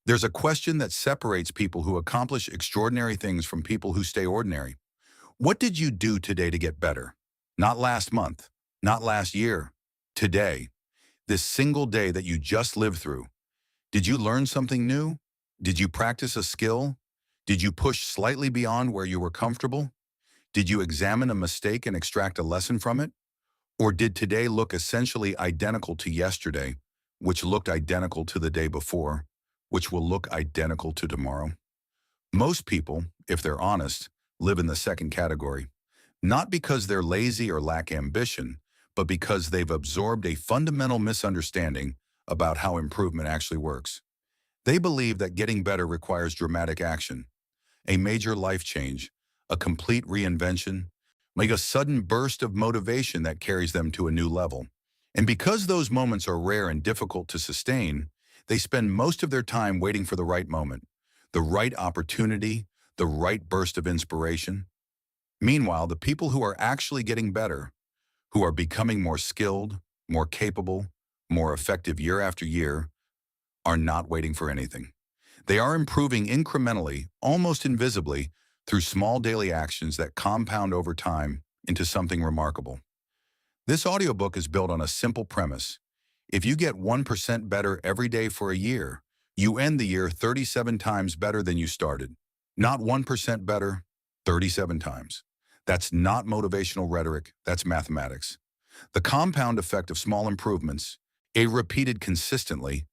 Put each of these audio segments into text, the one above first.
There's a question that separates people who accomplish extraordinary things from people who stay ordinary. What did you do today to get better? Not last month, not last year, today. This single day that you just lived through. Did you learn something new? Did you practice a skill? Did you push slightly beyond where you were comfortable? Did you examine a mistake and extract a lesson from it? Or did today look essentially identical to yesterday, which looked identical to the day before, which will look identical to tomorrow? Most people, if they're honest, live in the second category, not because they're lazy or lack ambition, but because they've absorbed a fundamental misunderstanding about how improvement actually works. They believe that getting better requires dramatic action, a major life change, a complete reinvention, like a sudden burst of motivation that carries them to a new level. And because those moments are rare and difficult to sustain, they spend most of their time waiting for the right moment, the right opportunity, the right burst of inspiration. Meanwhile, the people who are actually getting better, who are becoming more skilled, more capable, more effective year after year, are not waiting for anything. They are improving incrementally, almost invisibly, through small daily actions that compound over time into something remarkable. This audiobook is built on a simple premise. If you get 1% better every day for a year, you end the year 37 times better than you started. Not 1% better, 37 times. That's not motivational rhetoric, that's mathematics. The compound effect of small improvements, repeated consistently,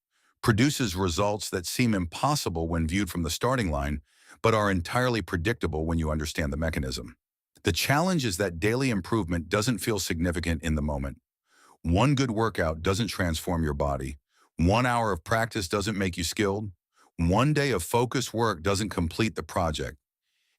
produces results that seem impossible when viewed from the starting line, but are entirely predictable when you understand the mechanism. The challenge is that daily improvement doesn't feel significant in the moment. One good workout doesn't transform your body. 1 hour of practice doesn't make you skilled. One day of focused work doesn't complete the project.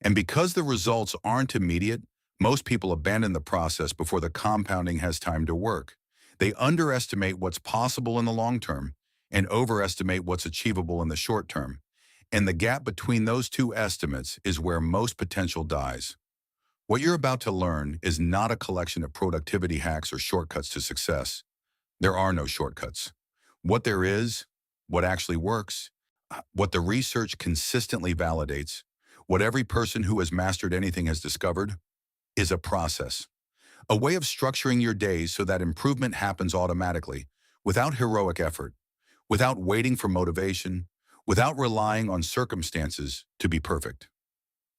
And because the results aren't immediate, most people abandon the process before the compounding has time to work. They underestimate what's possible in the long term and overestimate what's achievable in the short term. And the gap between those two estimates is where most potential dies. What you're about to learn is not a collection of productivity hacks or shortcuts to success. There are no shortcuts. What there is, what actually works, what the research consistently validates, what every person who has mastered anything has discovered, is a process. A way of structuring your days so that improvement happens automatically, without heroic effort, without waiting for motivation, without relying on circumstances to be perfect.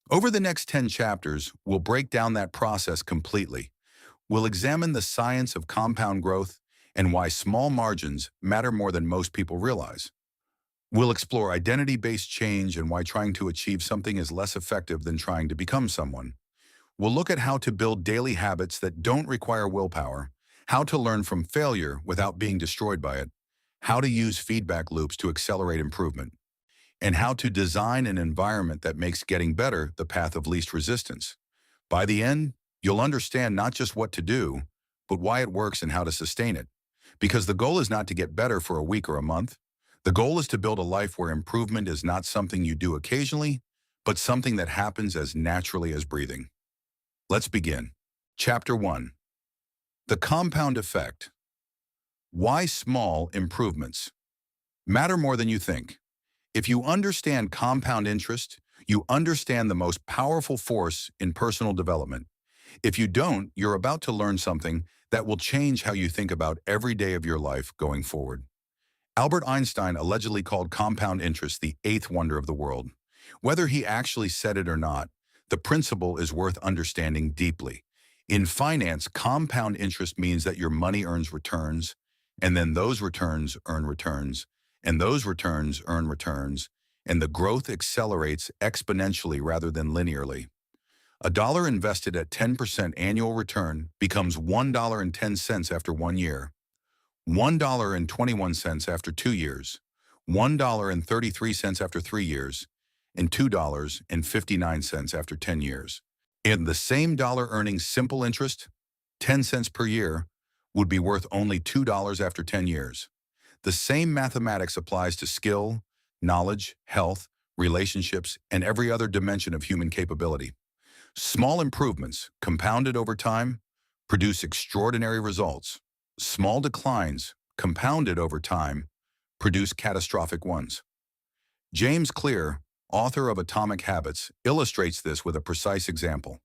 Over the next 10 chapters, we'll break down that process completely. We'll examine the science of compound growth and why small margins matter more than most people realize. We'll explore identity-based change and why trying to achieve something is less effective than trying to become someone. We'll look at how to build daily habits that don't require willpower, how to learn from failure without being destroyed by it, how to use feedback loops to accelerate improvement, and how to design an environment that makes getting better the path of least resistance. By the end, you'll understand not just what to do, but why it works and how to sustain it. Because the goal is not to get better for a week or a month. The goal is to build a life where improvement is not something you do occasionally, but something that happens as naturally as breathing. Let's begin. Chapter 1. The compound effect. Why small improvements matter more than you think. If you understand compound interest, you understand the most powerful force in personal development. If you don't, you're about to learn something that will change how you think about every day of your life going forward. Albert Einstein allegedly called compound interest the eighth wonder of the world. Whether he actually said it or not, the principle is worth understanding deeply. In finance, compound interest means that your money earns returns, and then those returns earn returns, and those returns earn returns, and the growth accelerates exponentially rather than linearly. A dollar invested at 10% annual return becomes $1.10 after 1 year, $1.21 after 2 years, $1.33 after 3 years, and $2.59 after 10 years. And the same dollar earning simple interest, 10 cents per year, would be worth only $2 after 10 years. The same mathematics applies to skill, knowledge, health, relationships, and every other dimension of human capability. Small improvements, compounded over time, produce extraordinary results. Small declines, compounded over time, produce catastrophic ones. James Clear, author of Atomic Habits, illustrates this with a precise example.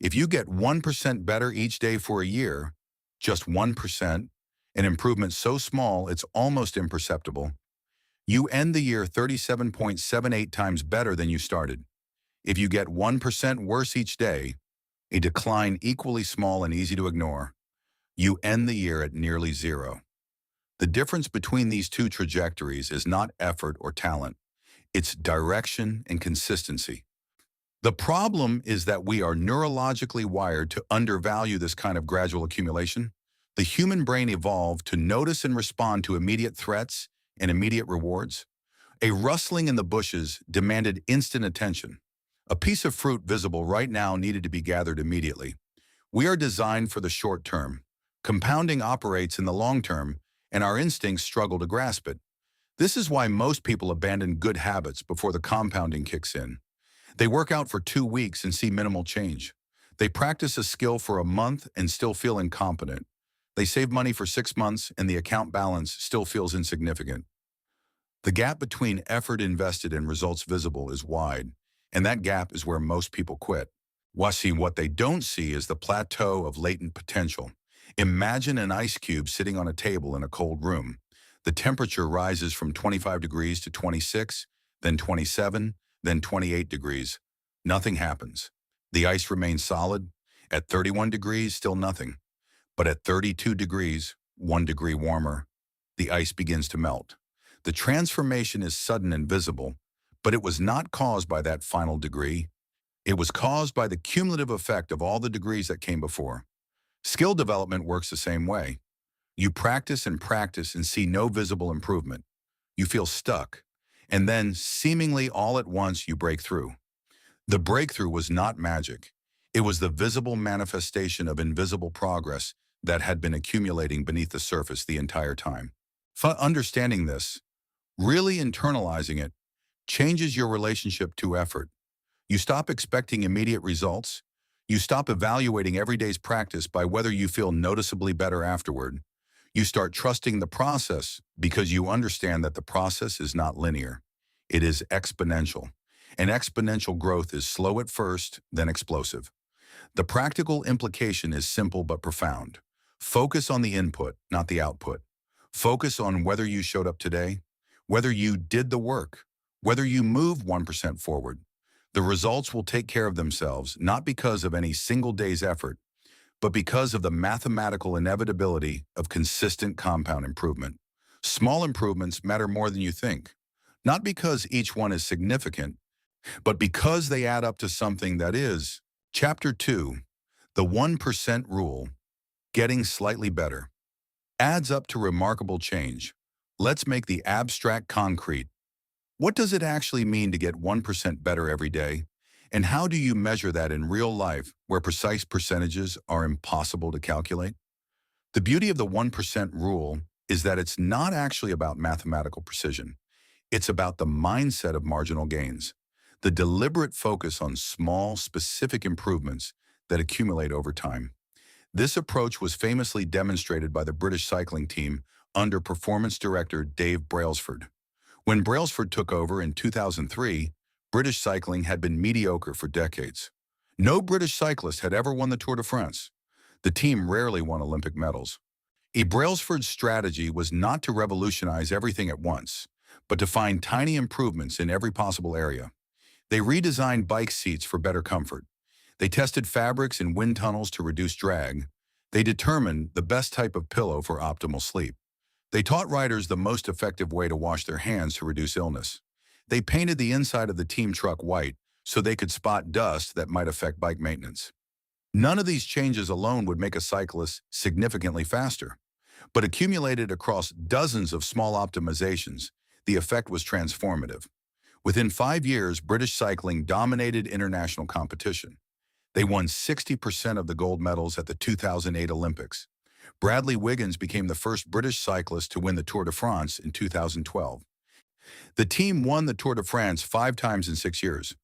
If you get 1% better each day for a year, just 1%, an improvement so small it's almost imperceptible, you end the year 37.78 times better than you started. If you get 1% worse each day, a decline equally small and easy to ignore, you end the year at nearly zero. The difference between these two trajectories is not effort or talent, it's direction and consistency. The problem is that we are neurologically wired to undervalue this kind of gradual accumulation. The human brain evolved to notice and respond to immediate threats and immediate rewards. A rustling in the bushes demanded instant attention. A piece of fruit visible right now needed to be gathered immediately. We are designed for the short term. Compounding operates in the long term, and our instincts struggle to grasp it. This is why most people abandon good habits before the compounding kicks in. They work out for 2 weeks and see minimal change. They practice a skill for a month and still feel incompetent. They save money for 6 months and the account balance still feels insignificant. The gap between effort invested and results visible is wide, and that gap is where most people quit. What they don't see is the plateau of latent potential. Imagine an ice cube sitting on a table in a cold room. The temperature rises from 25 degrees to 26, then 27, then 28 degrees. Nothing happens. The ice remains solid. At 31 degrees, still nothing. But at 32 degrees, 1 degree warmer, the ice begins to melt. The transformation is sudden and visible, but it was not caused by that final degree. It was caused by the cumulative effect of all the degrees that came before. Skill development works the same way. You practice and see no visible improvement. You feel stuck, and then, seemingly all at once, you break through. The breakthrough was not magic. It was the visible manifestation of invisible progress that had been accumulating beneath the surface the entire time. Understanding this, really internalizing it, changes your relationship to effort. You stop expecting immediate results. You stop evaluating every day's practice by whether you feel noticeably better afterward. You start trusting the process because you understand that the process is not linear. It is exponential. And exponential growth is slow at first, then explosive. The practical implication is simple but profound. Focus on the input, not the output. Focus on whether you showed up today, whether you did the work, whether you moved 1% forward. The results will take care of themselves, not because of any single day's effort, but because of the mathematical inevitability of consistent compound improvement. Small improvements matter more than you think, not because each one is significant, but because they add up to something that is. Chapter 2, The 1% Rule, Getting Slightly Better, adds up to remarkable change. Let's make the abstract concrete. What does it actually mean to get 1% better every day? And how do you measure that in real life where precise percentages are impossible to calculate? The beauty of the 1% rule is that it's not actually about mathematical precision. It's about the mindset of marginal gains, the deliberate focus on small, specific improvements that accumulate over time. This approach was famously demonstrated by the British cycling team under performance director Dave Brailsford. When Brailsford took over in 2003, British cycling had been mediocre for decades. No British cyclist had ever won the Tour de France. The team rarely won Olympic medals. Brailsford's strategy was not to revolutionize everything at once, but to find tiny improvements in every possible area. They redesigned bike seats for better comfort. They tested fabrics in wind tunnels to reduce drag. They determined the best type of pillow for optimal sleep. They taught riders the most effective way to wash their hands to reduce illness. They painted the inside of the team truck white so they could spot dust that might affect bike maintenance. None of these changes alone would make a cyclist significantly faster, but accumulated across dozens of small optimizations, the effect was transformative. Within 5 years, British cycling dominated international competition. They won 60% of the gold medals at the 2008 Olympics. Bradley Wiggins became the first British cyclist to win the Tour de France in 2012. The team won the Tour de France 5 times in 6 years.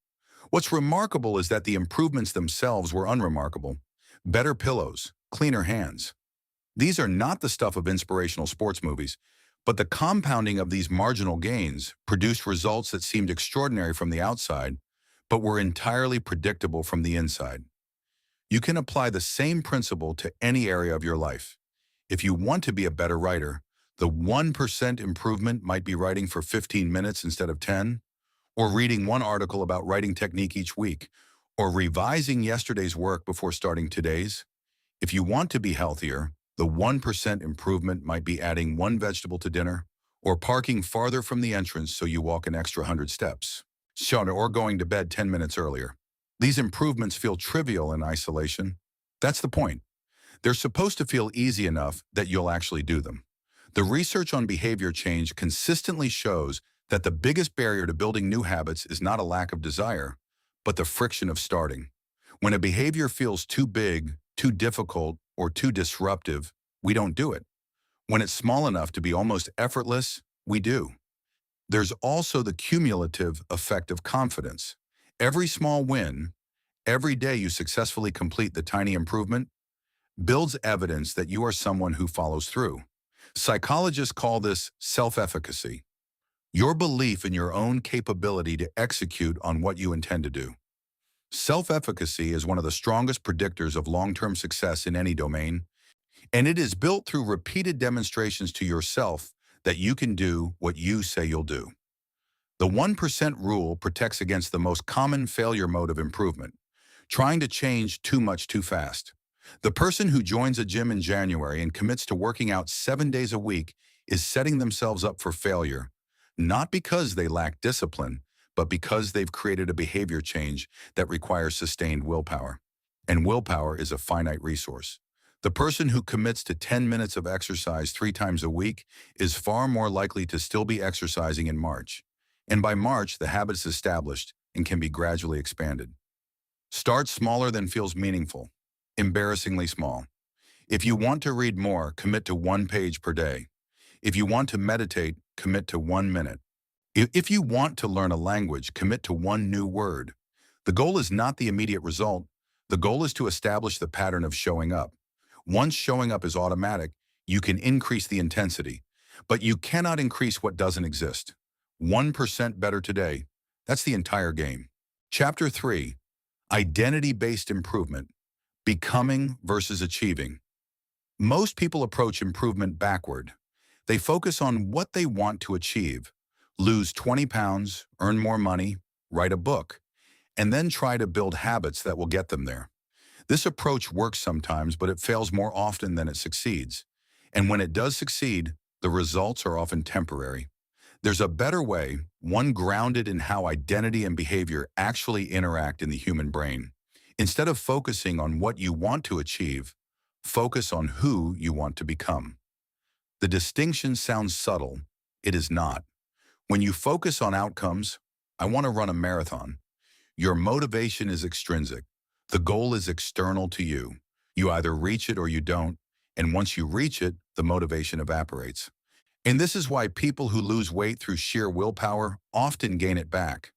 What's remarkable is that the improvements themselves were unremarkable. Better pillows, cleaner hands. These are not the stuff of inspirational sports movies, But the compounding of these marginal gains produced results that seemed extraordinary from the outside, but were entirely predictable from the inside. You can apply the same principle to any area of your life. If you want to be a better writer, the 1% improvement might be writing for 15 minutes instead of 10, or reading one article about writing technique each week, or revising yesterday's work before starting today's. If you want to be healthier, the 1% improvement might be adding one vegetable to dinner, or parking farther from the entrance so you walk an extra 100 steps, or going to bed 10 minutes earlier. These improvements feel trivial in isolation. That's the point. They're supposed to feel easy enough that you'll actually do them. The research on behavior change consistently shows that the biggest barrier to building new habits is not a lack of desire, but the friction of starting. When a behavior feels too big, too difficult, or too disruptive, we don't do it. When it's small enough to be almost effortless, we do. There's also the cumulative effect of confidence. Every small win, every day you successfully complete the tiny improvement, builds evidence that you are someone who follows through. Psychologists call this self-efficacy, your belief in your own capability to execute on what you intend to do. Self-efficacy is one of the strongest predictors of long-term success in any domain, and it is built through repeated demonstrations to yourself that you can do what you say you'll do. The 1% rule protects against the most common failure mode of improvement, trying to change too much too fast. The person who joins a gym in January and commits to working out 7 days a week is setting themselves up for failure, not because they lack discipline, but because they've created a behavior change that requires sustained willpower. And willpower is a finite resource. The person who commits to 10 minutes of exercise 3 times a week is far more likely to still be exercising in March. And by March, the habit is established and can be gradually expanded. Start smaller than feels meaningful. Embarrassingly small. If you want to read more, commit to 1 page per day. If you want to meditate, commit to 1 minute. If you want to learn a language, commit to 1 new word. The goal is not the immediate result. The goal is to establish the pattern of showing up. Once showing up is automatic, you can increase the intensity, but you cannot increase what doesn't exist. 1% better today. That's the entire game. Chapter 3, Identity-Based Improvement. Becoming versus achieving. Most people approach improvement backward. They focus on what they want to achieve, lose 20 pounds, earn more money, write a book, and then try to build habits that will get them there. This approach works sometimes, but it fails more often than it succeeds. And when it does succeed, the results are often temporary. There's a better way, one grounded in how identity and behavior actually interact in the human brain. Instead of focusing on what you want to achieve, focus on who you want to become. The distinction sounds subtle. It is not. When you focus on outcomes, I want to run a marathon. Your motivation is extrinsic. The goal is external to you. You either reach it or you don't, and once you reach it, the motivation evaporates. And this is why people who lose weight through sheer willpower often gain it back.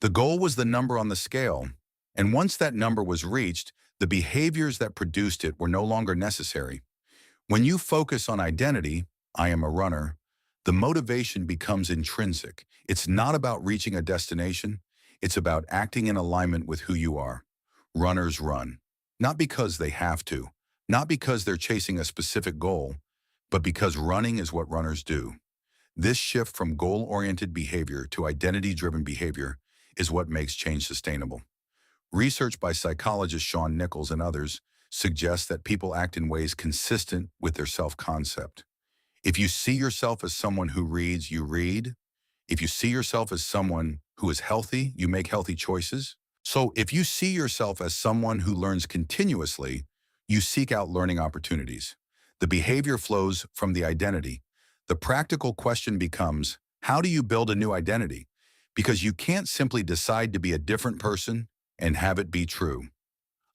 The goal was the number on the scale, and once that number was reached, the behaviors that produced it were no longer necessary. When you focus on identity, I am a runner, the motivation becomes intrinsic. It's not about reaching a destination. It's about acting in alignment with who you are. Runners run, not because they have to, not because they're chasing a specific goal, but because running is what runners do. This shift from goal-oriented behavior to identity-driven behavior is what makes change sustainable. Research by psychologist Sean Nichols and others suggests that people act in ways consistent with their self-concept. If you see yourself as someone who reads, you read. If you see yourself as someone who is healthy, you make healthy choices. So if you see yourself as someone who learns continuously, you seek out learning opportunities. The behavior flows from the identity. The practical question becomes, how do you build a new identity? Because you can't simply decide to be a different person and have it be true.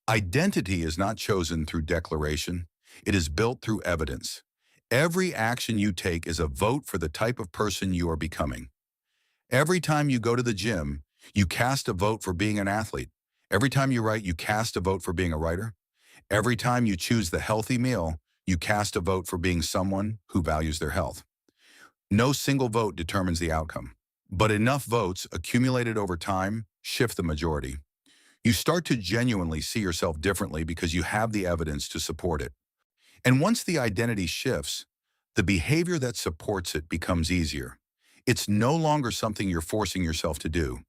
Identity is not chosen through declaration. It is built through evidence. Every action you take is a vote for the type of person you are becoming. Every time you go to the gym, you cast a vote for being an athlete. Every time you write, you cast a vote for being a writer. Every time you choose the healthy meal, you cast a vote for being someone who values their health. No single vote determines the outcome, but enough votes accumulated over time shift the majority. You start to genuinely see yourself differently because you have the evidence to support it. And once the identity shifts, the behavior that supports it becomes easier. It's no longer something you're forcing yourself to do.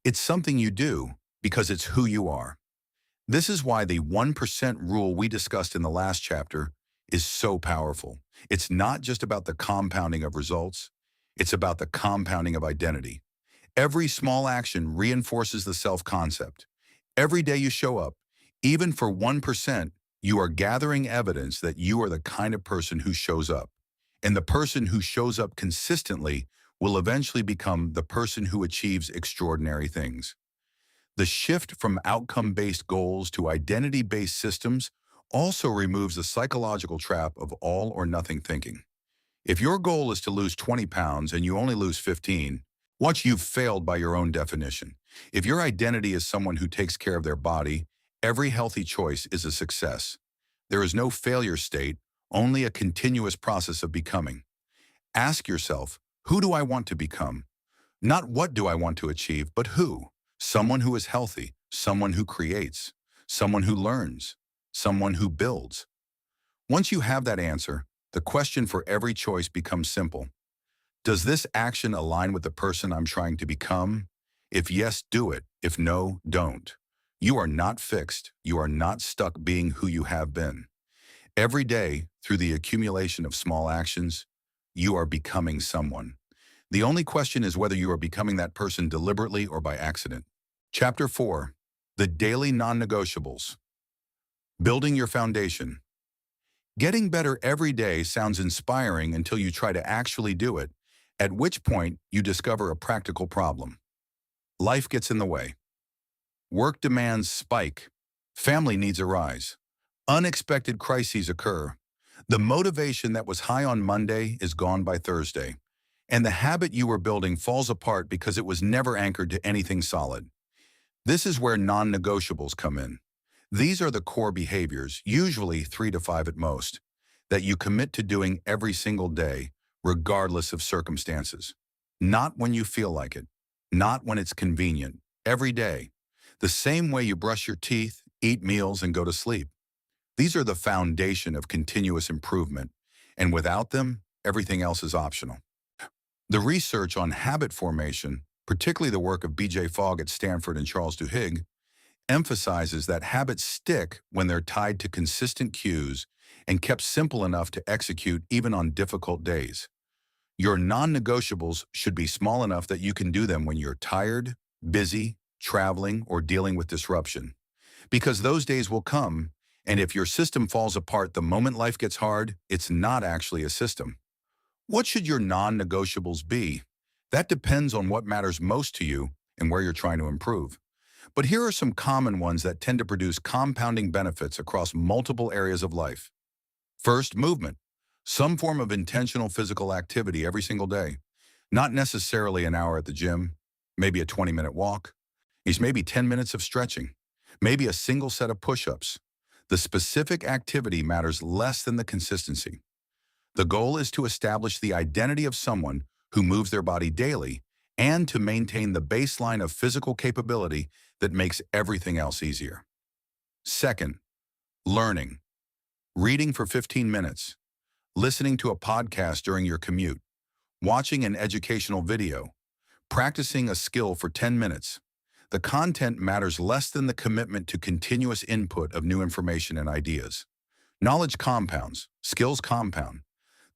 It's something you do because it's who you are. This is why the 1% rule we discussed in the last chapter is so powerful. It's not just about the compounding of results, it's about the compounding of identity. Every small action reinforces the self-concept. Every day you show up, even for 1%, you are gathering evidence that you are the kind of person who shows up. And the person who shows up consistently will eventually become the person who achieves extraordinary things. The shift from outcome-based goals to identity-based systems also removes the psychological trap of all or nothing thinking. If your goal is to lose 20 pounds and you only lose 15, watch, you've failed by your own definition. If your identity is someone who takes care of their body, every healthy choice is a success. There is no failure state, only a continuous process of becoming. Ask yourself, who do I want to become? Not what do I want to achieve, but who? Someone who is healthy, someone who creates, someone who learns, someone who builds. Once you have that answer, the question for every choice becomes simple. Does this action align with the person I'm trying to become? If yes, do it. If no, don't. You are not fixed. You are not stuck being who you have been. Every day, through the accumulation of small actions, you are becoming someone. The only question is whether you are becoming that person deliberately or by accident. Chapter 4. The Daily Non-Negotiables. Building your foundation. Getting better every day sounds inspiring until you try to actually do it, at which point you discover a practical problem. Life gets in the way. Work demands spike. Family needs arise. Unexpected crises occur. The motivation that was high on Monday is gone by Thursday. And the habit you were building falls apart because it was never anchored to anything solid. This is where non-negotiables come in. These are the core behaviors, usually 3 to 5 at most, that you commit to doing every single day, regardless of circumstances. Not when you feel like it, not when it's convenient, every day. The same way you brush your teeth, eat meals, and go to sleep. These are the foundation of continuous improvement, and without them, everything else is optional. The research on habit formation, particularly the work of B.J. Fogg at Stanford and Charles Duhigg, emphasizes that habits stick when they're tied to consistent cues and kept simple enough to execute even on difficult days. Your non-negotiables should be small enough that you can do them when you're tired, busy, traveling, or dealing with disruption. Because those days will come, and if your system falls apart the moment life gets hard, it's not actually a system. What should your non-negotiables be? That depends on what matters most to you and where you're trying to improve. But here are some common ones that tend to produce compounding benefits across multiple areas of life. First, movement. Some form of intentional physical activity every single day. Not necessarily an hour at the gym, maybe a 20-minute walk. It's maybe 10 minutes of stretching, maybe a single set of push-ups. The specific activity matters less than the consistency. The goal is to establish the identity of someone who moves their body daily and to maintain the baseline of physical capability that makes everything else easier. Second, learning. Reading for 15 minutes, listening to a podcast during your commute, watching an educational video, practicing a skill for 10 minutes. The content matters less than the commitment to continuous input of new information and ideas. Knowledge compounds, skills compound.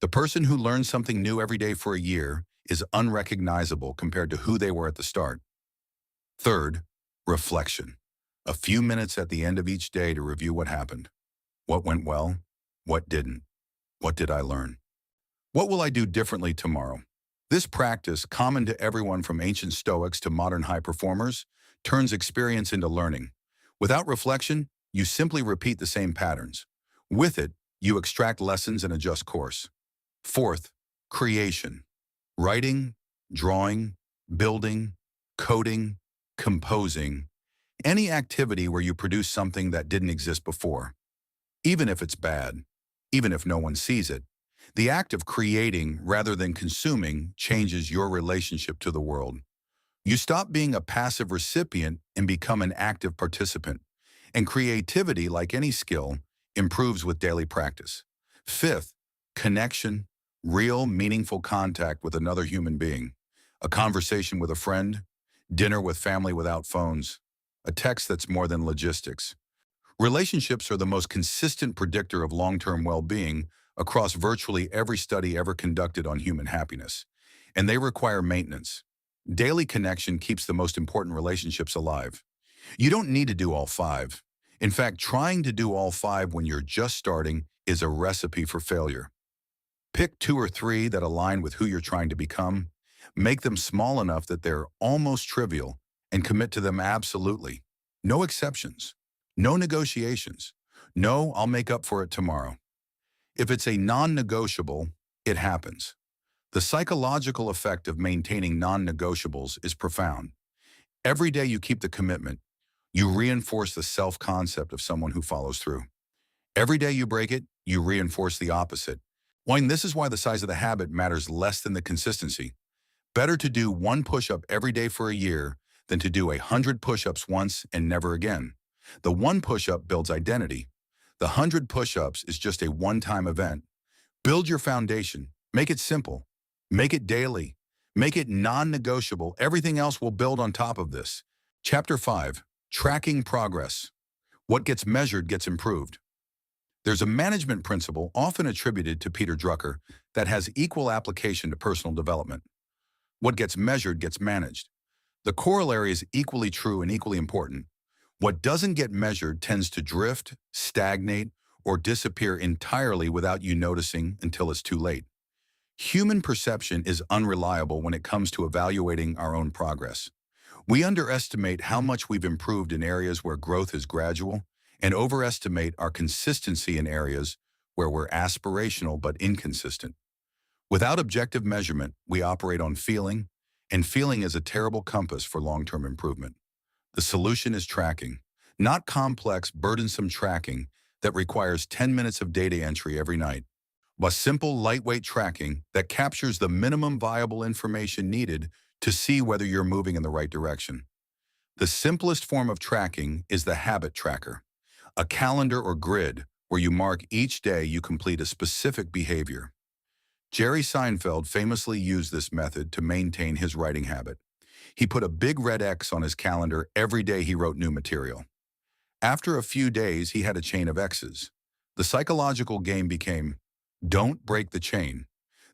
The person who learns something new every day for a year is unrecognizable compared to who they were at the start. Third, reflection. A few minutes at the end of each day to review what happened. What went well? What didn't? What did I learn? What will I do differently tomorrow? This practice, common to everyone from ancient Stoics to modern high performers, turns experience into learning. Without reflection, you simply repeat the same patterns. With it, you extract lessons and adjust course. Fourth, creation. Writing, drawing, building, coding, composing. Any activity where you produce something that didn't exist before. Even if it's bad, even if no one sees it, The act of creating rather than consuming changes your relationship to the world. You stop being a passive recipient and become an active participant. And creativity, like any skill, improves with daily practice. Fifth, connection, real, meaningful contact with another human being. A conversation with a friend, dinner with family without phones, a text that's more than logistics. Relationships are the most consistent predictor of long-term well-being across virtually every study ever conducted on human happiness. And they require maintenance. Daily connection keeps the most important relationships alive. You don't need to do all five. In fact, trying to do all five when you're just starting is a recipe for failure. Pick two or three that align with who you're trying to become. Make them small enough that they're almost trivial and commit to them absolutely. No exceptions. No negotiations. No, I'll make up for it tomorrow. If it's a non-negotiable, it happens. The psychological effect of maintaining non-negotiables is profound. Every day you keep the commitment, you reinforce the self-concept of someone who follows through. Every day you break it, you reinforce the opposite. This is why the size of the habit matters less than the consistency. Better to do one push-up every day for a year than to do 100 push-ups once and never again. The one push-up builds identity. The 100 push-ups is just a one-time event. Build your foundation. Make it simple. Make it daily. Make it non-negotiable. Everything else will build on top of this. Chapter 5. Tracking Progress. What gets measured gets improved. There's a management principle often attributed to Peter Drucker that has equal application to personal development. What gets measured gets managed. The corollary is equally true and equally important. What doesn't get measured tends to drift, stagnate, or disappear entirely without you noticing until it's too late. Human perception is unreliable when it comes to evaluating our own progress. We underestimate how much we've improved in areas where growth is gradual and overestimate our consistency in areas where we're aspirational but inconsistent. Without objective measurement, we operate on feeling, and feeling is a terrible compass for long-term improvement. The solution is tracking, not complex, burdensome tracking that requires 10 minutes of data entry every night, but simple, lightweight tracking that captures the minimum viable information needed to see whether you're moving in the right direction. The simplest form of tracking is the habit tracker, a calendar or grid where you mark each day you complete a specific behavior. Jerry Seinfeld famously used this method to maintain his writing habit. He put a big red X on his calendar every day he wrote new material. After a few days, he had a chain of X's. The psychological game became, don't break the chain.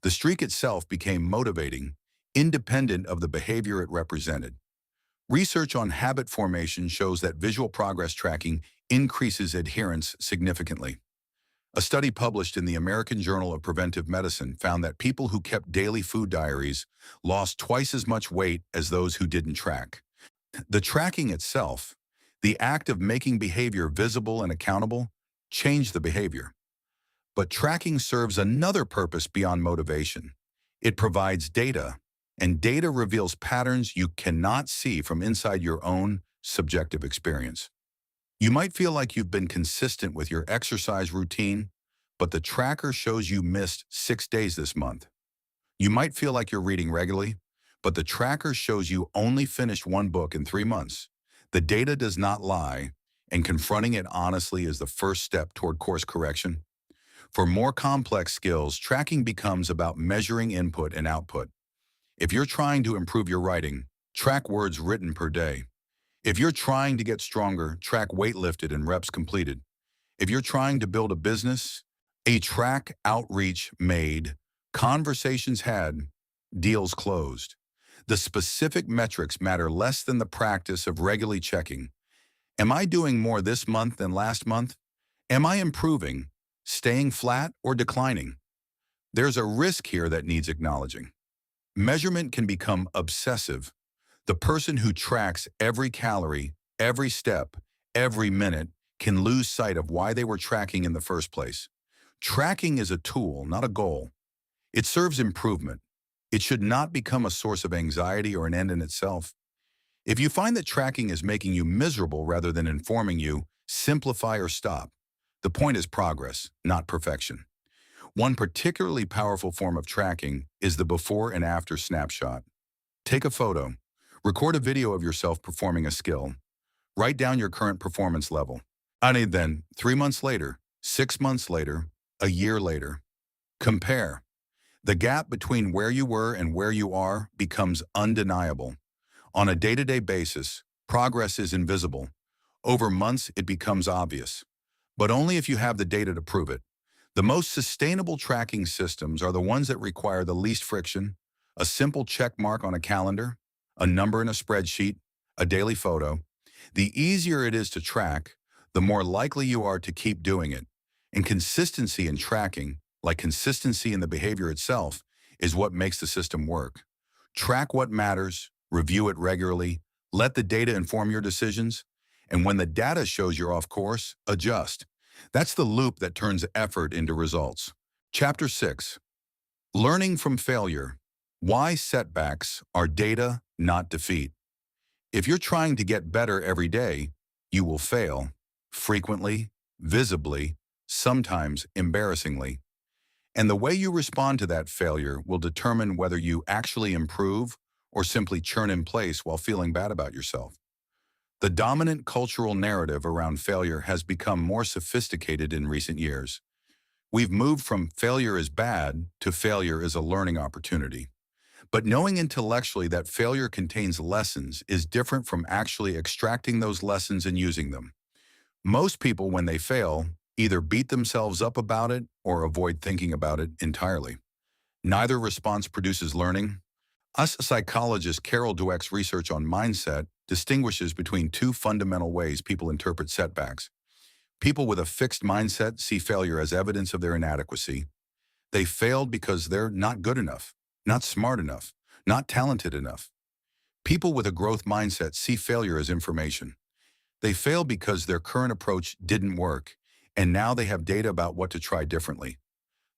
The streak itself became motivating, independent of the behavior it represented. Research on habit formation shows that visual progress tracking increases adherence significantly. A study published in the American Journal of Preventive Medicine found that people who kept daily food diaries lost twice as much weight as those who didn't track. The tracking itself, the act of making behavior visible and accountable, changed the behavior. But tracking serves another purpose beyond motivation. It provides data, and data reveals patterns you cannot see from inside your own subjective experience. You might feel like you've been consistent with your exercise routine, but the tracker shows you missed 6 days this month. You might feel like you're reading regularly, but the tracker shows you only finished one book in 3 months. The data does not lie, and confronting it honestly is the first step toward course correction. For more complex skills, tracking becomes about measuring input and output. If you're trying to improve your writing, track words written per day. If you're trying to get stronger, track weight lifted and reps completed. If you're trying to build a business, track outreach made, conversations had, deals closed. The specific metrics matter less than the practice of regularly checking. Am I doing more this month than last month? Am I improving, staying flat, or declining? There's a risk here that needs acknowledging. Measurement can become obsessive. The person who tracks every calorie, every step, every minute can lose sight of why they were tracking in the first place. Tracking is a tool, not a goal. It serves improvement. It should not become a source of anxiety or an end in itself. If you find that tracking is making you miserable rather than informing you, simplify or stop. The point is progress, not perfection. One particularly powerful form of tracking is the before and after snapshot. Take a photo, record a video of yourself performing a skill, write down your current performance level. And then, 3 months later, 6 months later, a year later, compare. The gap between where you were and where you are becomes undeniable. On a day-to-day basis, progress is invisible. Over months, it becomes obvious. But only if you have the data to prove it. The most sustainable tracking systems are the ones that require the least friction, a simple check mark on a calendar, a number in a spreadsheet, a daily photo. The easier it is to track, the more likely you are to keep doing it. And consistency in tracking, like consistency in the behavior itself, is what makes the system work. Track what matters, review it regularly, let the data inform your decisions, and when the data shows you're off course, adjust. That's the loop that turns effort into results. Chapter 6. Learning from failure. Why setbacks are data, not defeat. If you're trying to get better every day, you will fail, frequently, visibly, sometimes embarrassingly. And the way you respond to that failure will determine whether you actually improve or simply churn in place while feeling bad about yourself. The dominant cultural narrative around failure has become more sophisticated in recent years. We've moved from failure is bad to failure is a learning opportunity. But knowing intellectually that failure contains lessons is different from actually extracting those lessons and using them. Most people, when they fail, either beat themselves up about it or avoid thinking about it entirely. Neither response produces learning. Us psychologist Carol Dweck's research on mindset distinguishes between two fundamental ways people interpret setbacks. People with a fixed mindset see failure as evidence of their inadequacy. They failed because they're not good enough, not smart enough, not talented enough. People with a growth mindset see failure as information. They failed because their current approach didn't work, and now they have data about what to try differently.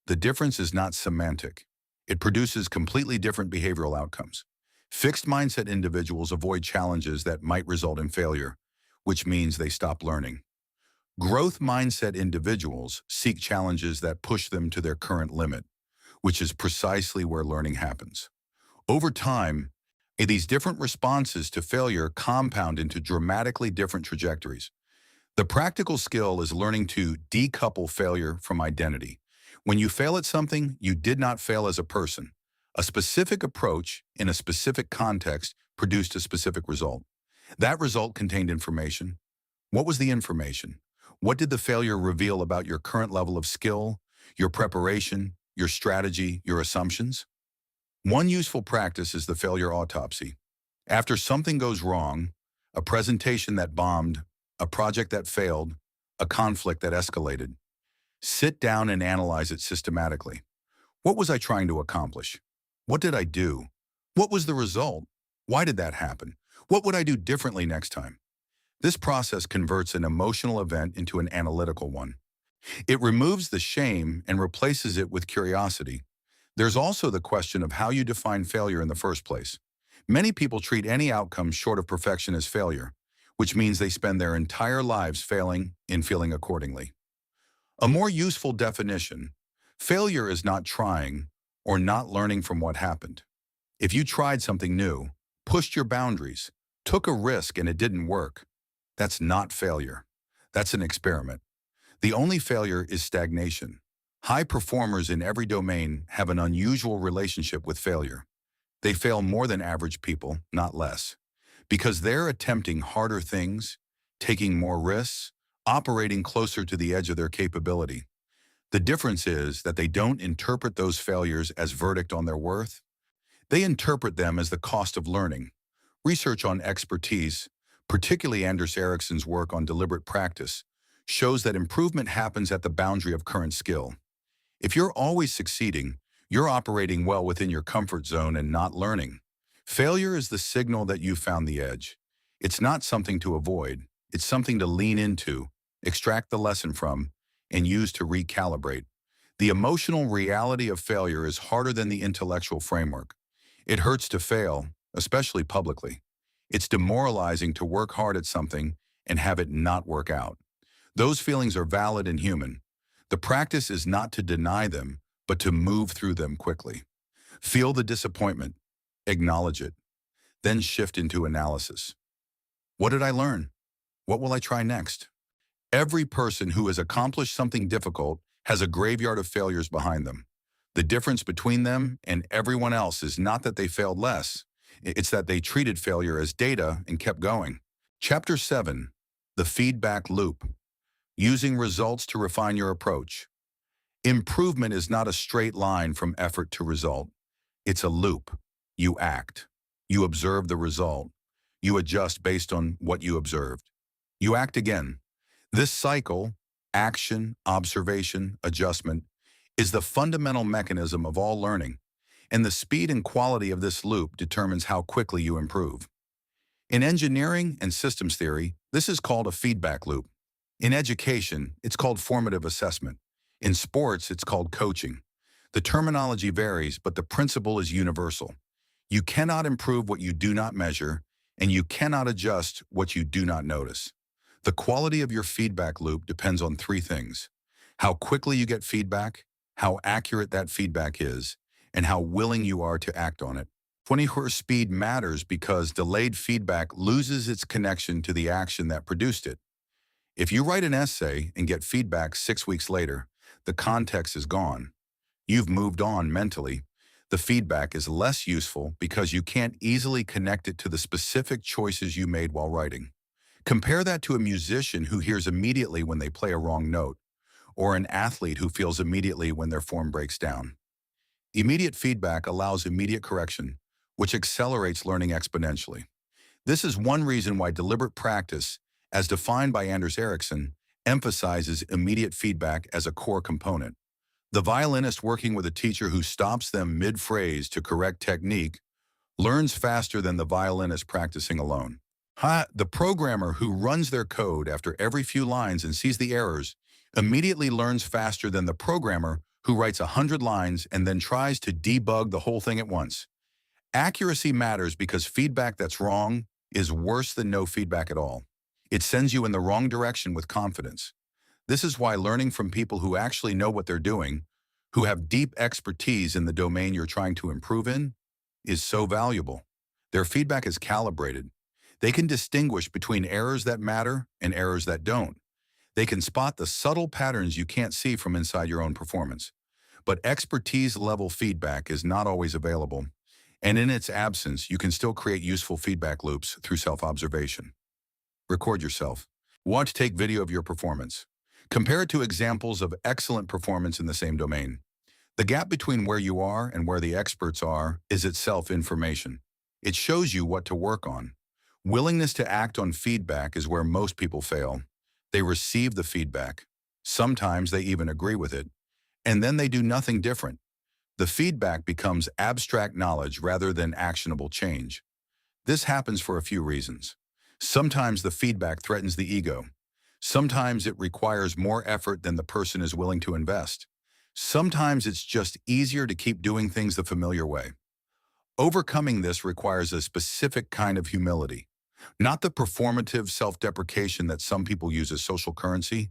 The difference is not semantic. It produces completely different behavioral outcomes. Fixed mindset individuals avoid challenges that might result in failure, which means they stop learning. Growth mindset individuals seek challenges that push them to their current limit, which is precisely where learning happens. Over time, these different responses to failure compound into dramatically different trajectories. The practical skill is learning to decouple failure from identity. When you fail at something, you did not fail as a person. A specific approach in a specific context produced a specific result. That result contained information. What was the information? What did the failure reveal about your current level of skill, your preparation, your strategy, your assumptions? One useful practice is the failure autopsy. After something goes wrong, a presentation that bombed, a project that failed, a conflict that escalated, sit down and analyze it systematically. What was I trying to accomplish? What did I do? What was the result? Why did that happen? What would I do differently next time? This process converts an emotional event into an analytical one. It removes the shame and replaces it with curiosity. There's also the question of how you define failure in the first place. Many people treat any outcome short of perfection as failure, which means they spend their entire lives failing and feeling accordingly. A more useful definition: failure is not trying or not learning from what happened. If you tried something new, pushed your boundaries, took a risk and it didn't work, that's not failure. That's an experiment. The only failure is stagnation. High performers in every domain have an unusual relationship with failure. They fail more than average people, not less, because they're attempting harder things, taking more risks, operating closer to the edge of their capability. The difference is that they don't interpret those failures as verdict on their worth. They interpret them as the cost of learning. Research on expertise, particularly Anders Ericsson's work on deliberate practice, shows that improvement happens at the boundary of current skill. If you're always succeeding, you're operating well within your comfort zone and not learning. Failure is the signal that you found the edge. It's not something to avoid. It's something to lean into, extract the lesson from, and use to recalibrate. The emotional reality of failure is harder than the intellectual framework. It hurts to fail, especially publicly. It's demoralizing to work hard at something and have it not work out. Those feelings are valid and human. The practice is not to deny them, but to move through them quickly. Feel the disappointment, acknowledge it, then shift into analysis. What did I learn? What will I try next? Every person who has accomplished something difficult has a graveyard of failures behind them. The difference between them and everyone else is not that they failed less, it's that they treated failure as data and kept going. Chapter 7, The Feedback Loop. Using results to refine your approach. Improvement is not a straight line from effort to result. It's a loop. You act. You observe the result. You adjust based on what you observed. You act again. This cycle, action, observation, adjustment, is the fundamental mechanism of all learning, and the speed and quality of this loop determines how quickly you improve. In engineering and systems theory, this is called a feedback loop. In education, it's called formative assessment. In sports, it's called coaching. The terminology varies, but the principle is universal. You cannot improve what you do not measure, and you cannot adjust what you do not notice. The quality of your feedback loop depends on three things: how quickly you get feedback, how accurate that feedback is, and how willing you are to act on it. 24 speed matters because delayed feedback loses its connection to the action that produced it. If you write an essay and get feedback 6 weeks later, the context is gone. You've moved on mentally. The feedback is less useful because you can't easily connect it to the specific choices you made while writing. Compare that to a musician who hears immediately when they play a wrong note, or an athlete who feels immediately when their form breaks down. Immediate feedback allows immediate correction, which accelerates learning exponentially. This is one reason why deliberate practice, as defined by Anders Ericsson, emphasizes immediate feedback as a core component. The violinist working with a teacher who stops them mid-phrase to correct technique learns faster than the violinist practicing alone. The programmer who runs their code after every few lines and sees the errors immediately learns faster than the programmer who writes 100 lines and then tries to debug the whole thing at once. Accuracy matters because feedback that's wrong is worse than no feedback at all. It sends you in the wrong direction with confidence. This is why learning from people who actually know what they're doing, who have deep expertise in the domain you're trying to improve in, is so valuable. Their feedback is calibrated. They can distinguish between errors that matter and errors that don't. They can spot the subtle patterns you can't see from inside your own performance. But expertise-level feedback is not always available, and in its absence, you can still create useful feedback loops through self-observation. Record yourself. Take video of your performance. Compare it to examples of excellent performance in the same domain. The gap between where you are and where the experts are is itself information. It shows you what to work on. Willingness to act on feedback is where most people fail. They receive the feedback. Sometimes they even agree with it. And then they do nothing different. The feedback becomes abstract knowledge rather than actionable change. This happens for a few reasons. Sometimes the feedback threatens the ego. Sometimes it requires more effort than the person is willing to invest. Sometimes it's just easier to keep doing things the familiar way. Overcoming this requires a specific kind of humility, not the performative self-deprecation that some people use as social currency,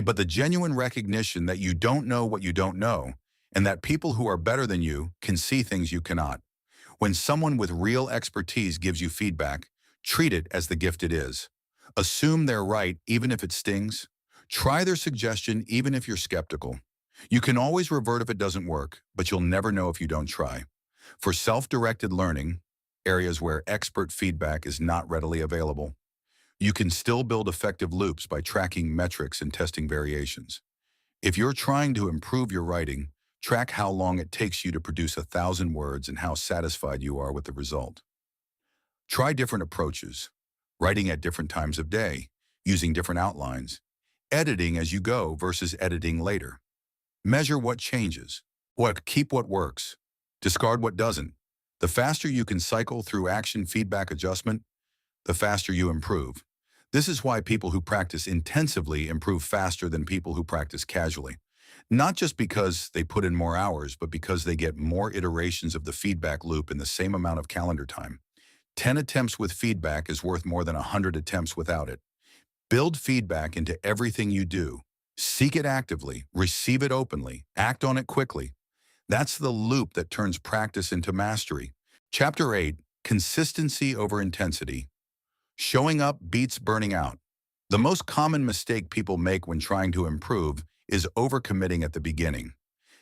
but the genuine recognition that you don't know what you don't know, and that people who are better than you can see things you cannot. When someone with real expertise gives you feedback, treat it as the gift it is. Assume they're right even if it stings. Try their suggestion even if you're skeptical. You can always revert if it doesn't work, but you'll never know if you don't try. For self-directed learning, areas where expert feedback is not readily available, you can still build effective loops by tracking metrics and testing variations. If you're trying to improve your writing, track how long it takes you to produce 1,000 words and how satisfied you are with the result. Try different approaches, writing at different times of day, using different outlines, editing as you go versus editing later. Measure what changes, keep what works, discard what doesn't. The faster you can cycle through action feedback adjustment, the faster you improve. This is why people who practice intensively improve faster than people who practice casually. Not just because they put in more hours, but because they get more iterations of the feedback loop in the same amount of calendar time. 10 attempts with feedback is worth more than 100 attempts without it. Build feedback into everything you do. Seek it actively, receive it openly, act on it quickly. That's the loop that turns practice into mastery. Chapter 8, Consistency over Intensity. Showing up beats burning out. The most common mistake people make when trying to improve is overcommitting at the beginning.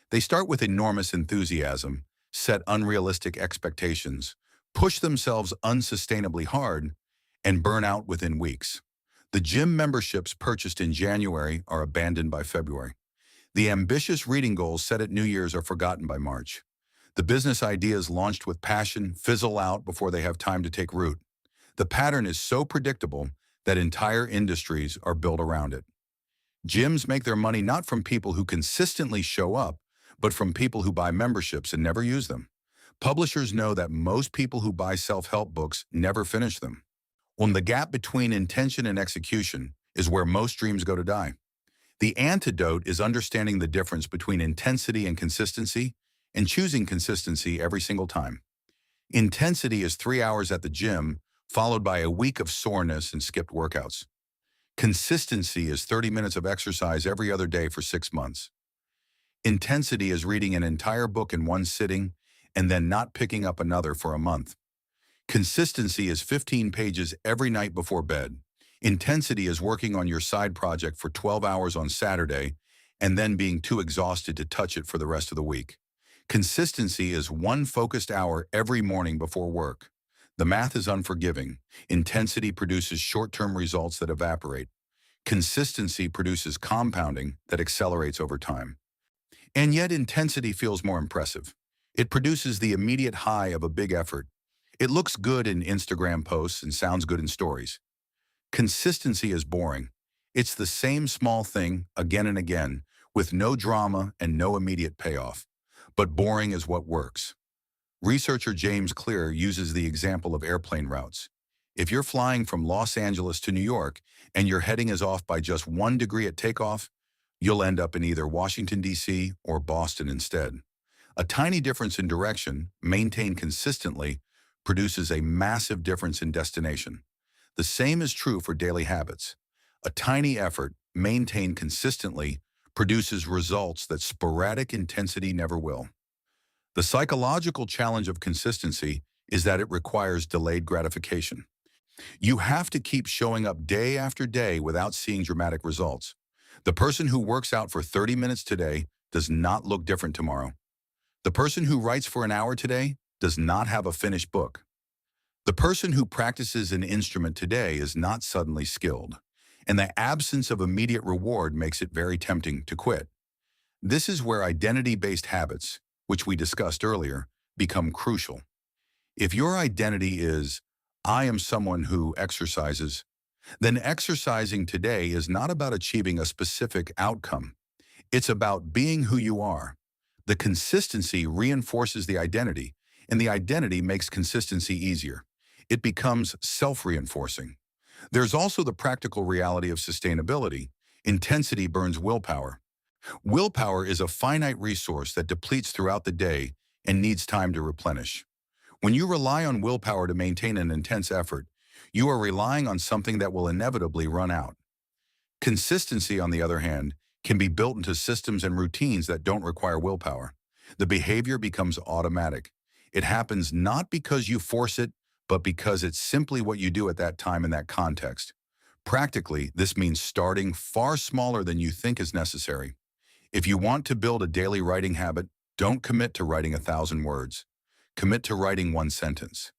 They start with enormous enthusiasm, set unrealistic expectations, push themselves unsustainably hard, and burn out within weeks. The gym memberships purchased in January are abandoned by February. The ambitious reading goals set at New Year's are forgotten by March. The business ideas launched with passion fizzle out before they have time to take root. The pattern is so predictable that entire industries are built around it. Gyms make their money not from people who consistently show up, but from people who buy memberships and never use them. Publishers know that most people who buy self-help books never finish them. When the gap between intention and execution is where most dreams go to die. The antidote is understanding the difference between intensity and consistency and choosing consistency every single time. Intensity is 3 hours at the gym, followed by a week of soreness and skipped workouts. Consistency is 30 minutes of exercise every other day for 6 months. Intensity is reading an entire book in one sitting and then not picking up another for a month. Consistency is 15 pages every night before bed. Intensity is working on your side project for 12 hours on Saturday and then being too exhausted to touch it for the rest of the week. Consistency is 1 focused hour every morning before work. The math is unforgiving. Intensity produces short-term results that evaporate. Consistency produces compounding that accelerates over time. And yet intensity feels more impressive. It produces the immediate high of a big effort. It looks good in Instagram posts and sounds good in stories. Consistency is boring. It's the same small thing again and again, with no drama and no immediate payoff. But boring is what works. Researcher James Clear uses the example of airplane routes. If you're flying from Los Angeles to New York and your heading is off by just 1 degree at takeoff, you'll end up in either Washington, D.C. or Boston instead. A tiny difference in direction, maintained consistently, produces a massive difference in destination. The same is true for daily habits. A tiny effort, maintained consistently, produces results that sporadic intensity never will. The psychological challenge of consistency is that it requires delayed gratification. You have to keep showing up day after day without seeing dramatic results. The person who works out for 30 minutes today does not look different tomorrow. The person who writes for an hour today does not have a finished book. The person who practices an instrument today is not suddenly skilled, and the absence of immediate reward makes it very tempting to quit. This is where identity-based habits, which we discussed earlier, become crucial. If your identity is, I am someone who exercises, then exercising today is not about achieving a specific outcome. It's about being who you are. The consistency reinforces the identity, and the identity makes consistency easier. It becomes self-reinforcing. There's also the practical reality of sustainability. Intensity burns willpower. Willpower is a finite resource that depletes throughout the day and needs time to replenish. When you rely on willpower to maintain an intense effort, you are relying on something that will inevitably run out. Consistency, on the other hand, can be built into systems and routines that don't require willpower. The behavior becomes automatic. It happens not because you force it, but because it's simply what you do at that time in that context. Practically, this means starting far smaller than you think is necessary. If you want to build a daily writing habit, don't commit to writing 1,000 words. Commit to writing 1 sentence.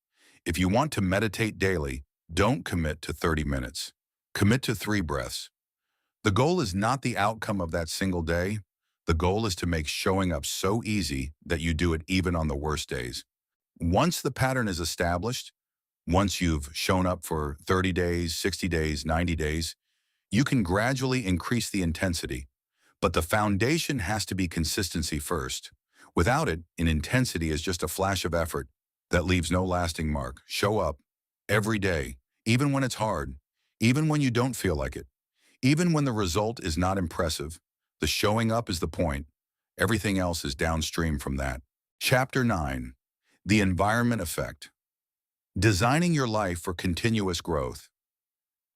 If you want to meditate daily, don't commit to 30 minutes. Commit to 3 breaths. The goal is not the outcome of that single day. The goal is to make showing up so easy that you do it even on the worst days. Once the pattern is established, once you've shown up for 30 days, 60 days, 90 days, you can gradually increase the intensity. But the foundation has to be consistency first. Without it, an intensity is just a flash of effort that leaves no lasting mark. Show up every day, even when it's hard, even when you don't feel like it, even when the result is not impressive. The showing up is the point. Everything else is downstream from that. Chapter 9. The Environment Effect. Designing your life for continuous growth.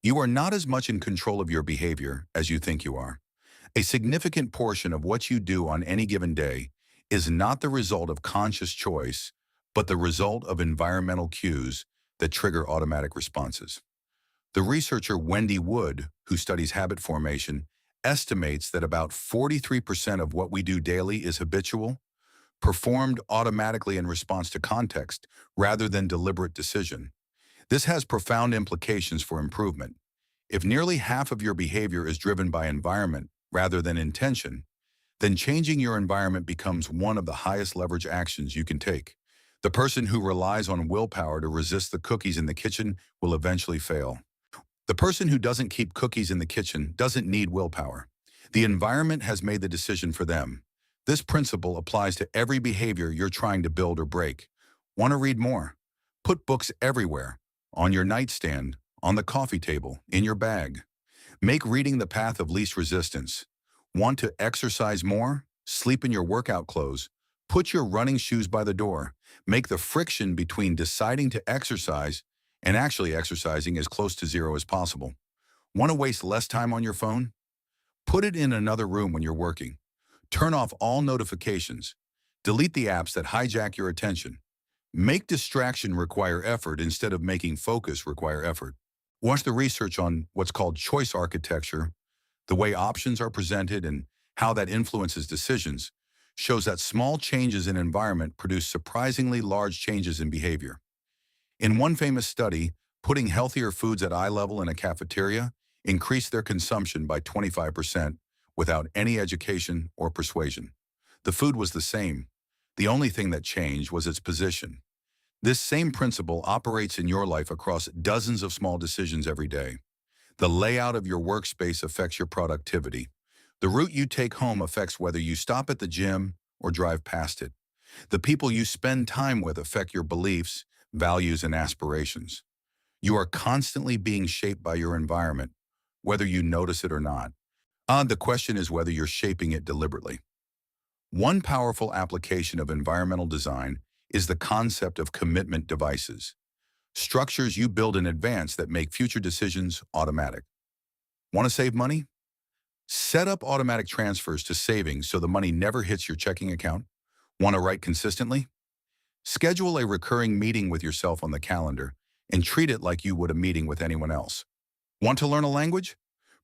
You are not as much in control of your behavior as you think you are. A significant portion of what you do on any given day is not the result of conscious choice, but the result of environmental cues that trigger automatic responses. The researcher Wendy Wood, who studies habit formation, estimates that about 43% of what we do daily is habitual, performed automatically in response to context rather than deliberate decision. This has profound implications for improvement. If nearly half of your behavior is driven by environment rather than intention, then changing your environment becomes one of the highest leverage actions you can take. The person who relies on willpower to resist the cookies in the kitchen will eventually fail. The person who doesn't keep cookies in the kitchen doesn't need willpower. The environment has made the decision for them. This principle applies to every behavior you're trying to build or break. Want to read more? Put books everywhere, on your nightstand, on the coffee table, in your bag. Make reading the path of least resistance. Want to exercise more? Sleep in your workout clothes. Put your running shoes by the door. Make the friction between deciding to exercise and actually exercising as close to zero as possible. Want to waste less time on your phone? Put it in another room when you're working. Turn off all notifications. Delete the apps that hijack your attention. Make distraction require effort instead of making focus require effort. Watch the research on what's called choice architecture, the way options are presented and how that influences decisions, shows that small changes in environment produce surprisingly large changes in behavior. In one famous study, putting healthier foods at eye level in a cafeteria increased their consumption by 25% without any education or persuasion. The food was the same. The only thing that changed was its position. This same principle operates in your life across dozens of small decisions every day. The layout of your workspace affects your productivity. The route you take home affects whether you stop at the gym or drive past it. The people you spend time with affect your beliefs, values, and aspirations. You are constantly being shaped by your environment, whether you notice it or not. The question is whether you're shaping it deliberately. One powerful application of environmental design is the concept of commitment devices, structures you build in advance that make future decisions automatic. Want to save money? Set up automatic transfers to savings so the money never hits your checking account. Want to write consistently? Schedule a recurring meeting with yourself on the calendar and treat it like you would a meeting with anyone else. Want to learn a language?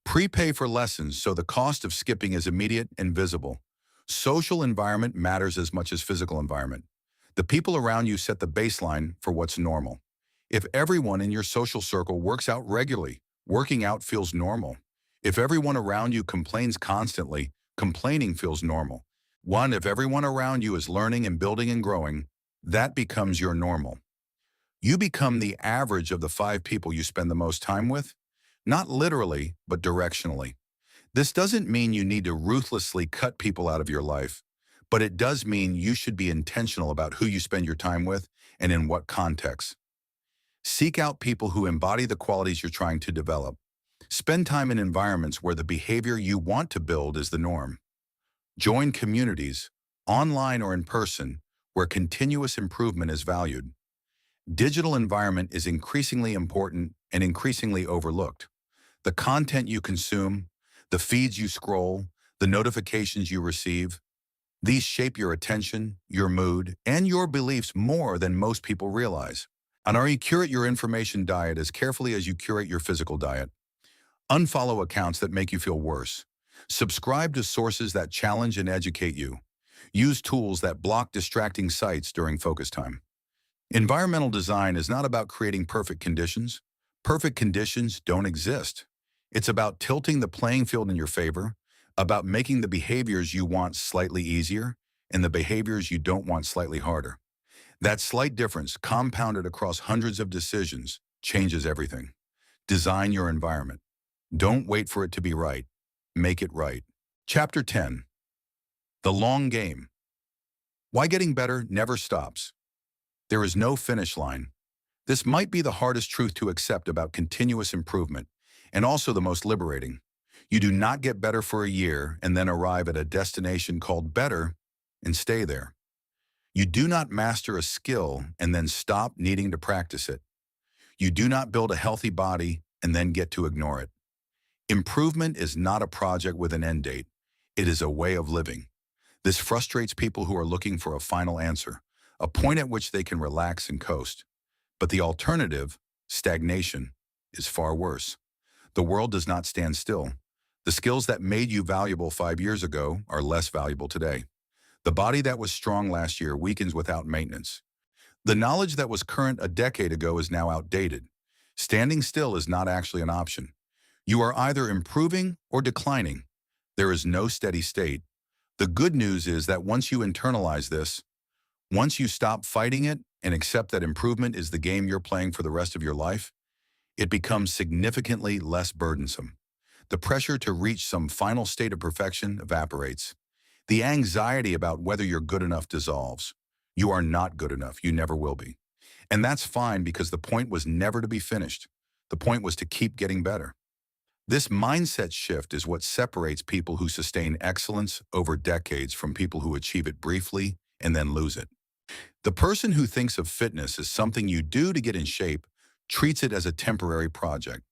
Prepay for lessons so the cost of skipping is immediate and visible. Social environment matters as much as physical environment. The people around you set the baseline for what's normal. If everyone in your social circle works out regularly, working out feels normal. If everyone around you complains constantly, complaining feels normal. If everyone around you is learning and building and growing, that becomes your normal. You become the average of the 5 people you spend the most time with, not literally, but directionally. This doesn't mean you need to ruthlessly cut people out of your life, but it does mean you should be intentional about who you spend your time with and in what context. Seek out people who embody the qualities you're trying to develop. Spend time in environments where the behavior you want to build is the norm. Join communities, online or in person, where continuous improvement is valued. Digital environment is increasingly important and increasingly overlooked. The content you consume, the feeds you scroll, the notifications you receive, these shape your attention, your mood, and your beliefs more than most people realize. And you curate your information diet as carefully as you curate your physical diet. Unfollow accounts that make you feel worse. Subscribe to sources that challenge and educate you. Use tools that block distracting sites during focus time. Environmental design is not about creating perfect conditions. Perfect conditions don't exist. It's about tilting the playing field in your favor, about making the behaviors you want slightly easier and the behaviors you don't want slightly harder. That slight difference, compounded across hundreds of decisions, changes everything. Design your environment. Don't wait for it to be right. Make it right. Chapter 10. The Long Game. Why getting better never stops. There is no finish line. This might be the hardest truth to accept about continuous improvement, and also the most liberating. You do not get better for a year and then arrive at a destination called better and stay there. You do not master a skill and then stop needing to practice it. You do not build a healthy body and then get to ignore it. Improvement is not a project with an end date. It is a way of living. This frustrates people who are looking for a final answer, a point at which they can relax and coast. But the alternative, stagnation, is far worse. The world does not stand still. The skills that made you valuable 5 years ago are less valuable today. The body that was strong last year weakens without maintenance. The knowledge that was current a decade ago is now outdated. Standing still is not actually an option. You are either improving or declining. There is no steady state. The good news is that once you internalize this, once you stop fighting it and accept that improvement is the game you're playing for the rest of your life, it becomes significantly less burdensome. The pressure to reach some final state of perfection evaporates. The anxiety about whether you're good enough dissolves. You are not good enough. You never will be. And that's fine because the point was never to be finished. The point was to keep getting better. This mindset shift is what separates people who sustain excellence over decades from people who achieve it briefly and then lose it. The person who thinks of fitness as something you do to get in shape treats it as a temporary project.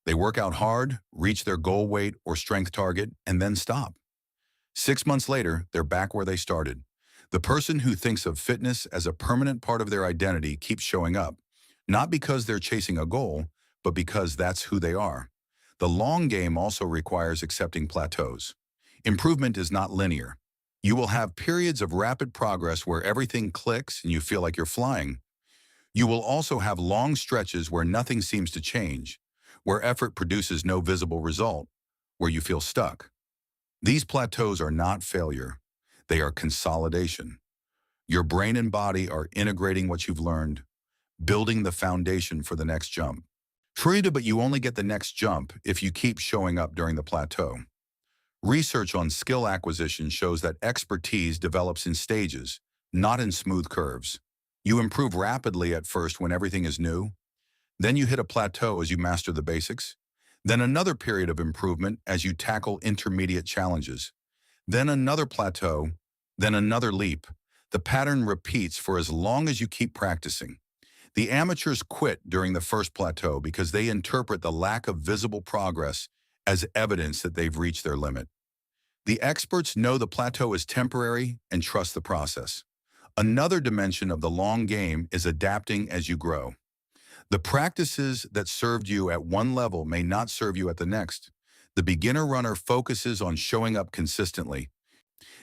They work out hard, reach their goal weight or strength target, and then stop. 6 months later, they're back where they started. The person who thinks of fitness as a permanent part of their identity keeps showing up, not because they're chasing a goal, but because that's who they are. The long game also requires accepting plateaus. Improvement is not linear. You will have periods of rapid progress where everything clicks and you feel like you're flying. You will also have long stretches where nothing seems to change, where effort produces no visible result, where you feel stuck. These plateaus are not failure. They are consolidation. Your brain and body are integrating what you've learned, building the foundation for the next jump. True, but you only get the next jump if you keep showing up during the plateau. Research on skill acquisition shows that expertise develops in stages, not in smooth curves. You improve rapidly at first when everything is new. Then you hit a plateau as you master the basics. Then another period of improvement as you tackle intermediate challenges. Then another plateau, then another leap. The pattern repeats for as long as you keep practicing. The amateurs quit during the first plateau because they interpret the lack of visible progress as evidence that they've reached their limit. The experts know the plateau is temporary and trust the process. Another dimension of the long game is adapting as you grow. The practices that served you at one level may not serve you at the next. The beginner runner focuses on showing up consistently.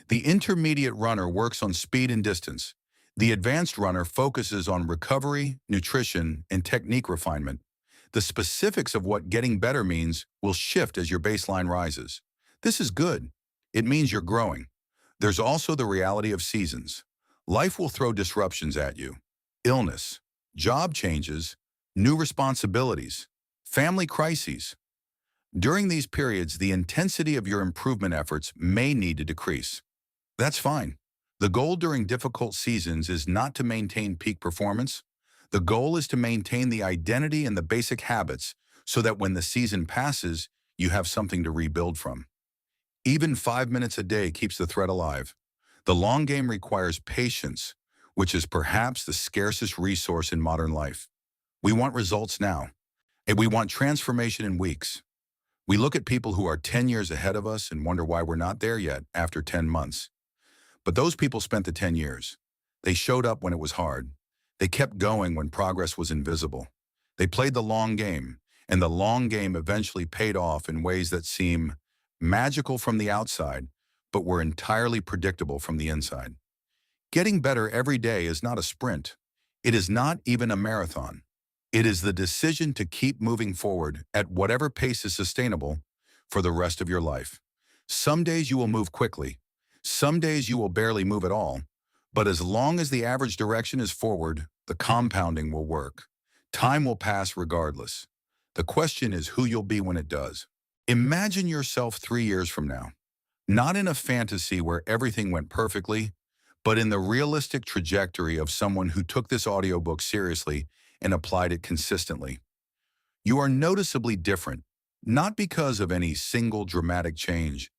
The intermediate runner works on speed and distance. The advanced runner focuses on recovery, nutrition, and technique refinement. The specifics of what getting better means will shift as your baseline rises. This is good. It means you're growing. There's also the reality of seasons. Life will throw disruptions at you. Illness, job changes, new responsibilities, family crises. During these periods, the intensity of your improvement efforts may need to decrease. That's fine. The goal during difficult seasons is not to maintain peak performance. The goal is to maintain the identity and the basic habits so that when the season passes, you have something to rebuild from. Even 5 minutes a day keeps the thread alive. The long game requires patience, which is perhaps the scarcest resource in modern life. We want results now, and we want transformation in weeks. We look at people who are 10 years ahead of us and wonder why we're not there yet after 10 months. But those people spent the 10 years. They showed up when it was hard. They kept going when progress was invisible. They played the long game, and the long game eventually paid off in ways that seem magical from the outside, but were entirely predictable from the inside. Getting better every day is not a sprint. It is not even a marathon. It is the decision to keep moving forward at whatever pace is sustainable for the rest of your life. Some days you will move quickly. Some days you will barely move at all. But as long as the average direction is forward, the compounding will work. Time will pass regardless. The question is who you'll be when it does. Imagine yourself 3 years from now, not in a fantasy where everything went perfectly, but in the realistic trajectory of someone who took this audiobook seriously and applied it consistently. You are noticeably different, not because of any single dramatic change,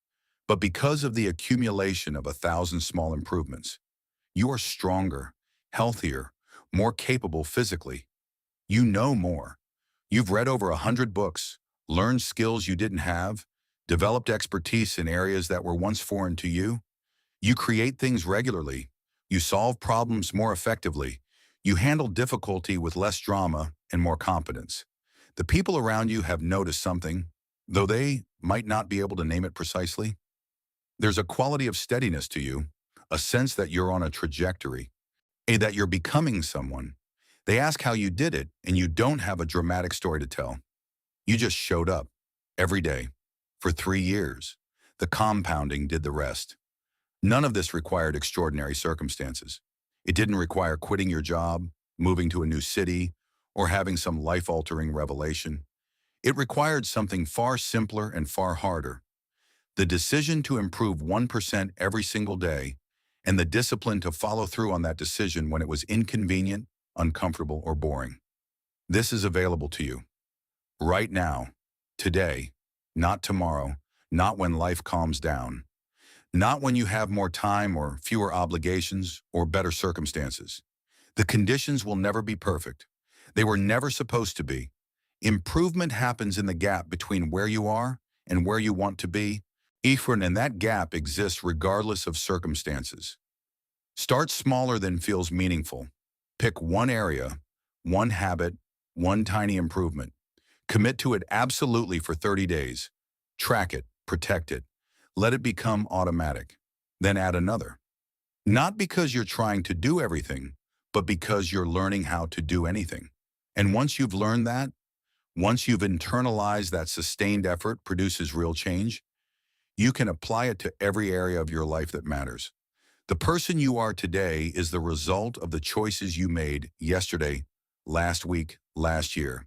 but because of the accumulation of 1,000 small improvements. You are stronger, healthier, more capable physically. You know more. You've read over 100 books, learned skills you didn't have, developed expertise in areas that were once foreign to you. You create things regularly. You solve problems more effectively. You handle difficulty with less drama and more competence. The people around you have noticed something, though they might not be able to name it precisely. There's a quality of steadiness to you, a sense that you're on a trajectory, that you're becoming someone. They ask how you did it, and you don't have a dramatic story to tell. You just showed up every day for 3 years. The compounding did the rest. None of this required extraordinary circumstances. It didn't require quitting your job, moving to a new city, or having some life-altering revelation. It required something far simpler and far harder: the decision to improve 1% every single day, and the discipline to follow through on that decision when it was inconvenient, uncomfortable, or boring. This is available to you right now, today, not tomorrow, not when life calms down, not when you have more time or fewer obligations or better circumstances. The conditions will never be perfect. They were never supposed to be. Improvement happens in the gap between where you are and where you want to be, and that gap exists regardless of circumstances. Start smaller than feels meaningful. Pick one area, one habit, one tiny improvement. Commit to it absolutely for 30 days. Track it, protect it. Let it become automatic. Then add another. Not because you're trying to do everything, but because you're learning how to do anything. And once you've learned that, once you've internalized that sustained effort produces real change, you can apply it to every area of your life that matters. The person you are today is the result of the choices you made yesterday, last week, last year.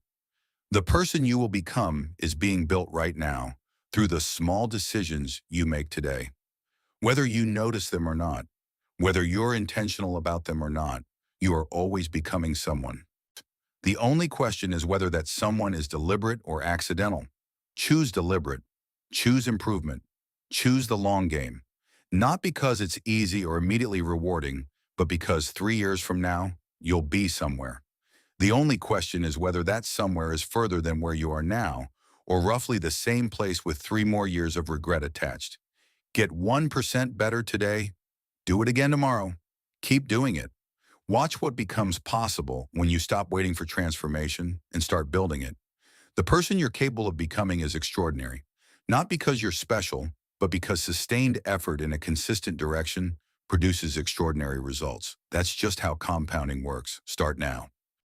The person you will become is being built right now through the small decisions you make today. Whether you notice them or not, whether you're intentional about them or not, you are always becoming someone. The only question is whether that someone is deliberate or accidental. Choose deliberate. Choose improvement. Choose the long game. Not because it's easy or immediately rewarding, but because 3 years from now, you'll be somewhere. The only question is whether that somewhere is further than where you are now, or roughly the same place with 3 more years of regret attached. Get 1% better today. Do it again tomorrow. Keep doing it. Watch what becomes possible when you stop waiting for transformation and start building it. The person you're capable of becoming is extraordinary, not because you're special, but because sustained effort in a consistent direction produces extraordinary results. That's just how compounding works. Start now.